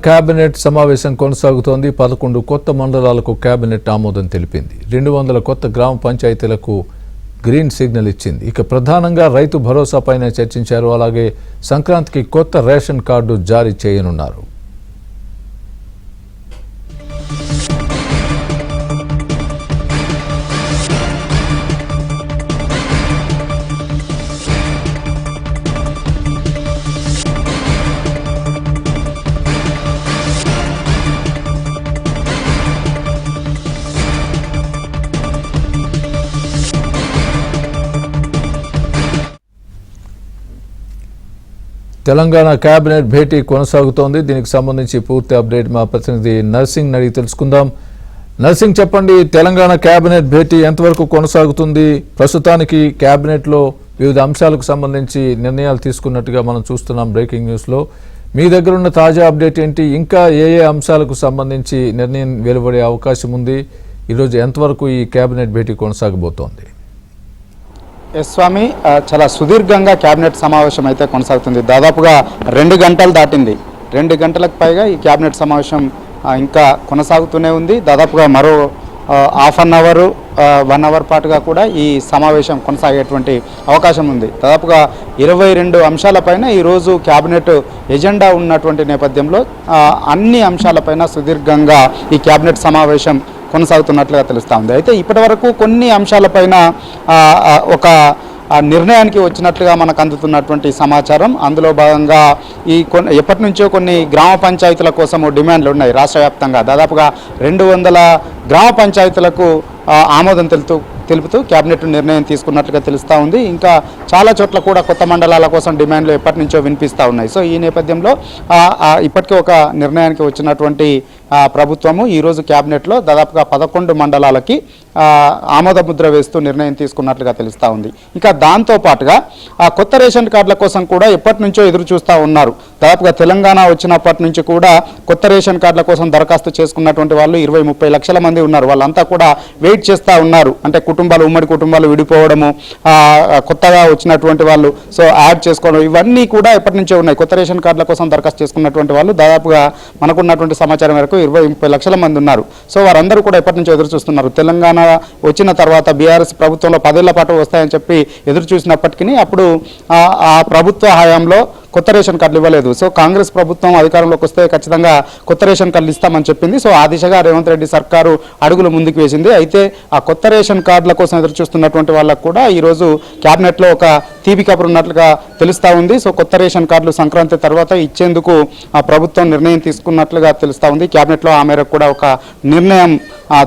Cabinet సమావేశం కొనసాగుతోంది. 11 కొత్త మండలాలకు కేబినెట్ ఆమోదం తెలిపింది. 200 కొత్త గ్రామ పంచాయతీలకు గ్రీన్ సిగ్నల్ ఇచ్చింది. ఇక ప్రధానంగా రైతు భరోసా పైన చర్చించారు. అలాగే సంక్రాంతికి కొత్త రేషన్ కార్డు జారీ చేయనున్నారు. తెలంగాణ కేబినెట్ భేటీ కొనసాగుతోంది. దీనికి సంబంధించి పూర్తి అప్డేట్ మా ప్రతినిధి నర్సింగ్ అడిగి తెలుసుకుందాం. నర్సింగ్, చెప్పండి, తెలంగాణ కేబినెట్ భేటీ ఎంతవరకు కొనసాగుతుంది? ప్రస్తుతానికి కేబినెట్లో వివిధ అంశాలకు సంబంధించి నిర్ణయాలు తీసుకున్నట్టుగా మనం చూస్తున్నాం బ్రేకింగ్ న్యూస్లో. మీ దగ్గర ఉన్న తాజా అప్డేట్ ఏంటి? ఇంకా ఏ అంశాలకు సంబంధించి నిర్ణయం వెలువడే అవకాశం ఉంది? ఈరోజు ఎంతవరకు ఈ కేబినెట్ భేటీ కొనసాగబోతోంది? ఎస్ స్వామి, చాలా సుదీర్ఘంగా కేబినెట్ సమావేశం అయితే కొనసాగుతుంది. దాదాపుగా 2 గంటలు దాటింది. 2 గంటలకు పైగా ఈ కేబినెట్ సమావేశం ఇంకా కొనసాగుతూనే ఉంది. దాదాపుగా మరో హాఫ్ అన్ అవర్ 1 అవర్ పాటుగా కూడా ఈ సమావేశం కొనసాగేటువంటి అవకాశం ఉంది. దాదాపుగా 22 అంశాలపైన ఈరోజు కేబినెట్ ఎజెండా ఉన్నటువంటి నేపథ్యంలో అన్ని అంశాలపైన సుదీర్ఘంగా ఈ కేబినెట్ సమావేశం కొనసాగుతున్నట్లుగా తెలుస్తూ ఉంది. అయితే ఇప్పటి వరకు కొన్ని అంశాలపైన ఒక నిర్ణయానికి వచ్చినట్లుగా మనకు అందుతున్నటువంటి సమాచారం. అందులో భాగంగా ఎప్పటి నుంచో కొన్ని గ్రామ పంచాయతీల కోసము డిమాండ్లు ఉన్నాయి. రాష్ట్ర వ్యాప్తంగా దాదాపుగా 200 గ్రామ పంచాయతీలకు ఆమోదం తెలుపుతూ కేబినెట్ నిర్ణయం తీసుకున్నట్లుగా తెలుస్తూ ఉంది. ఇంకా చాలా చోట్ల కూడా కొత్త మండలాల కోసం డిమాండ్లు ఎప్పటి నుంచో వినిపిస్తూ ఉన్నాయి. సో ఈ నేపథ్యంలో ఇప్పటికే ఒక నిర్ణయానికి వచ్చినటువంటి ప్రభుత్వము ఈరోజు కేబినెట్లో దాదాపుగా 11 మండలాలకి ఆమోద ముద్ర వేస్తూ నిర్ణయం తీసుకున్నట్లుగా తెలుస్తూ ఉంది. ఇంకా దాంతోపాటుగా కొత్త రేషన్ కార్డుల కోసం కూడా ఎప్పటి నుంచో ఎదురు చూస్తూ ఉన్నారు. దాదాపుగా తెలంగాణ వచ్చినప్పటి నుంచి కూడా కొత్త రేషన్ కార్డుల కోసం దరఖాస్తు చేసుకున్నటువంటి వాళ్ళు 20-30 లక్షల మంది ఉన్నారు. వాళ్ళంతా కూడా వెయిట్ చేస్తూ ఉన్నారు. అంటే ఉమ్మడి కుటుంబాలు విడిపోవడము, కొత్తగా వచ్చినటువంటి వాళ్ళు సో యాడ్ చేసుకోవడం, ఇవన్నీ కూడా ఎప్పటి నుంచో ఉన్నాయి. కొత్త రేషన్ కార్డుల కోసం దరఖాస్తు చేసుకున్నటువంటి వాళ్ళు దాదాపుగా మనకున్నటువంటి సమాచారం మేరకు 20-30 లక్షల మంది ఉన్నారు. సో వారందరూ కూడా ఎప్పటి నుంచో ఎదురు చూస్తున్నారు. తెలంగాణ వచ్చిన తర్వాత బీఆర్ఎస్ ప్రభుత్వంలో 10 ఏళ్ల పాటు వస్తాయని చెప్పి ఎదురు చూసినప్పటికీ అప్పుడు ఆ ప్రభుత్వ హయాంలో కొత్త రేషన్ కార్డులు ఇవ్వలేదు. సో కాంగ్రెస్ ప్రభుత్వం అధికారంలోకి వస్తే ఖచ్చితంగా కొత్త రేషన్ కార్డులు ఇస్తామని చెప్పింది. సో ఆ దిశగా రేవంత్ రెడ్డి సర్కారు అడుగులు ముందుకు వేసింది. అయితే ఆ కొత్త రేషన్ కార్డుల కోసం ఎదురు చూస్తున్నటువంటి వాళ్ళకు కూడా ఈరోజు కేబినెట్లో ఒక తీపి కబురు ఉన్నట్లుగా తెలుస్తూ ఉంది. సో కొత్త రేషన్ కార్డులు సంక్రాంతి తర్వాత ఇచ్చేందుకు ఆ ప్రభుత్వం నిర్ణయం తీసుకున్నట్లుగా తెలుస్తూ ఉంది. కేబినెట్లో ఆ మేరకు కూడా ఒక నిర్ణయం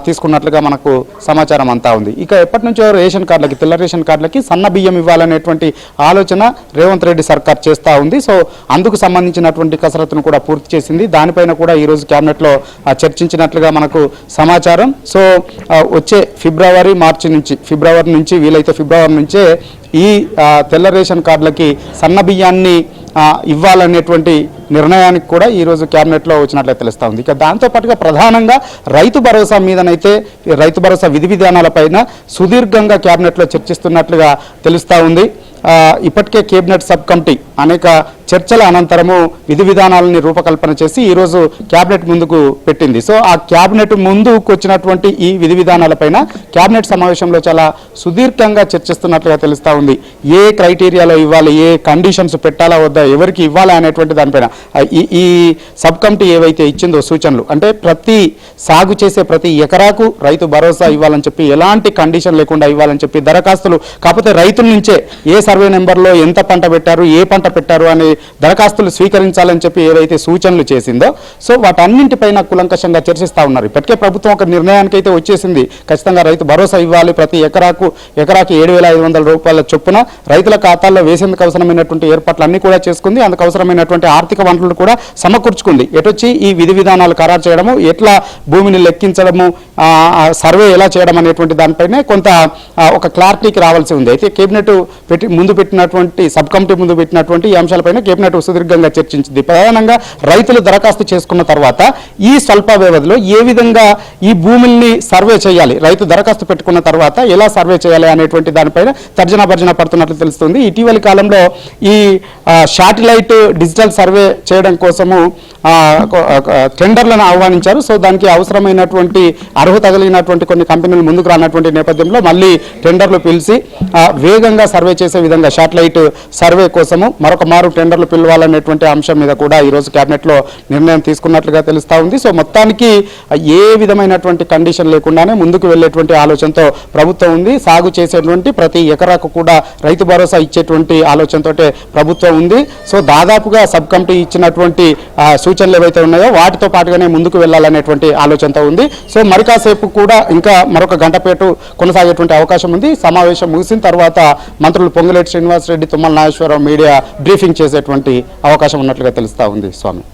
తీసుకున్నట్లుగా మనకు సమాచారం అంతా ఉంది. ఇక ఎప్పటి నుంచో రేషన్ కార్డులకి, తెల్ల రేషన్ కార్డులకి సన్న బియ్యం ఇవ్వాలనేటువంటి ఆలోచన రేవంత్ రెడ్డి సర్కార్ చేస్తూ ఉంది. సో అందుకు సంబంధించినటువంటి కసరత్తును కూడా పూర్తి చేసింది. దానిపైన కూడా ఈరోజు కేబినెట్లో చర్చించినట్లుగా మనకు సమాచారం. సో వచ్చే ఫిబ్రవరి నుంచి వీలైతే ఫిబ్రవరి నుంచే ఈ తెల్ల రేషన్ కార్డులకి సన్న బియ్యాన్ని ఇవ్వాలనేటువంటి నిర్ణయానికి కూడా ఈరోజు కేబినెట్లో వచ్చినట్లయితే తెలుస్తూ ఉంది. ఇక దాంతోపాటుగా ప్రధానంగా రైతు భరోసా మీదనైతే రైతు భరోసా విధి విధానాలపైన సుదీర్ఘంగా కేబినెట్లో చర్చిస్తున్నట్లుగా తెలుస్తూ ఉంది. ఇప్పటికే కేబినెట్ సబ్ కమిటీ అనేక చర్చల అనంతరము విధి విధానాలని రూపకల్పన చేసి ఈరోజు కేబినెట్ ముందుకు పెట్టింది. సో ఆ కేబినెట్ ముందుకు వచ్చినటువంటి ఈ విధి విధానాలపైన కేబినెట్ సమావేశంలో చాలా సుదీర్ఘంగా చర్చిస్తున్నట్లుగా తెలుస్తూ ఉంది. ఏ క్రైటీరియాలో ఇవ్వాలి, ఏ కండిషన్స్ పెట్టాలా వద్దా, ఎవరికి ఇవ్వాలా అనేటువంటి దానిపైన ఈ సబ్ కమిటీ ఏవైతే ఇచ్చిందో సూచనలు, అంటే సాగు చేసే ప్రతి ఎకరాకు రైతు భరోసా ఇవ్వాలని చెప్పి, ఎలాంటి కండిషన్ లేకుండా ఇవ్వాలని చెప్పి దరఖాస్తులు, కాకపోతే రైతుల నుంచే ఏ సర్వే నెంబర్లో ఎంత పంట పెట్టారు, ఏ పంట పెట్టారు అనే దరఖాస్తులు స్వీకరించాలని చెప్పి ఏవైతే సూచనలు చేసిందో సో వాటన్నింటిపైన కులంకషంగా చర్చిస్తూ ఉన్నారు. ఇప్పటికే ప్రభుత్వం ఒక నిర్ణయానికి అయితే వచ్చేసింది. ఖచ్చితంగా రైతు భరోసా ఇవ్వాలి, ప్రతి ఎకరాకి 7,500 రూపాయల చొప్పున రైతుల ఖాతాల్లో వేసేందుకు అవసరమైనటువంటి ఏర్పాట్లు అన్ని కూడా చేసుకుంది. అందుకు అవసరమైనటువంటి ఆర్థిక వనరులు కూడా సమకూర్చుకుంది. ఎటొచ్చి ఈ విధి విధానాలు ఖరారు చేయడము, ఎట్లా భూమిని లెక్కించడము, సర్వే ఎలా చేయడం అనేటువంటి దానిపైనే కొంత ఒక క్లారిటీకి రావాల్సి ఉంది. అయితే కేబినెట్ ముందు పెట్టినటువంటి సబ్ కమిటీ ముందు పెట్టినటువంటి ఈ అంశాలపైన కేబినెట్ సుదీర్ఘంగా చర్చించింది. ప్రధానంగా రైతులు దరఖాస్తు చేసుకున్న తర్వాత ఈ స్వల్ప వ్యవధిలో ఏ విధంగా ఈ భూముల్ని సర్వే చేయాలి, రైతు దరఖాస్తు పెట్టుకున్న తర్వాత ఎలా సర్వే చేయాలి అనేటువంటి దానిపైన తర్జన భర్జన పడుతున్నట్లు తెలుస్తుంది. ఇటీవలి కాలంలో ఈ శాటిలైట్ డిజిటల్ సర్వే చేయడం కోసము టెండర్లను ఆహ్వానించారు. సో దానికి అవసరమైనటువంటి అర్హత కలిగినటువంటి కొన్ని కంపెనీలు ముందుకు రానటువంటి నేపథ్యంలో మళ్ళీ టెండర్లు పిలిచి వేగంగా సర్వే చేసే విధంగా శాటిలైట్ సర్వే కోసము మరొక మారు టెండర్లు పిలవాలనేటువంటి అంశం మీద కూడా ఈరోజు క్యాబినెట్లో నిర్ణయం తీసుకున్నట్లుగా తెలుస్తూ ఉంది. సో మొత్తానికి ఏ విధమైనటువంటి కండిషన్ లేకుండానే ముందుకు వెళ్ళేటువంటి ఆలోచనతో ప్రభుత్వం ఉంది. సాగు చేసేటువంటి ప్రతి ఎకరాకు కూడా రైతు భరోసా ఇచ్చేటువంటి ఆలోచనతో ప్రభుత్వం ఉంది. సో దాదాపుగా సబ్ కమిటీ ఇచ్చినటువంటి సూచనలు ఏవైతే ఉన్నాయో వాటితో పాటుగానే ముందుకు వెళ్ళాలనేటువంటి ఆలోచనతో ఉంది. సో మరి కాసేపు కూడా ఇంకా మరొక గంట పాటు కొనసాగేటువంటి అవకాశం ఉంది. సమావేశం ముగిసిన తర్వాత మంత్రులు పొంగులేటి శ్రీనివాసరెడ్డి, తుమ్మల నాగేశ్వరరావు మీడియా బ్రీఫింగ్ చేసేటువంటి అవకాశం ఉన్నట్లుగా తెలుస్తూ ఉంది. స్వామి.